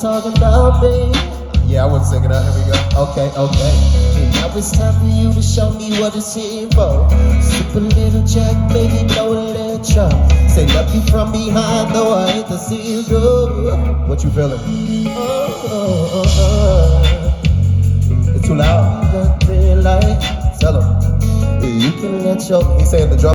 talking about me. Yeah, I wasn't singing that. Here we go. Okay. And now it's time for you to show me what it's here for. Sip a little Jack, baby, blow a little chop. Say love you from behind, though I hate to see you go. What you feeling? Oh. It's too loud. Nothing like Tell him. you can let your He's saying the drum.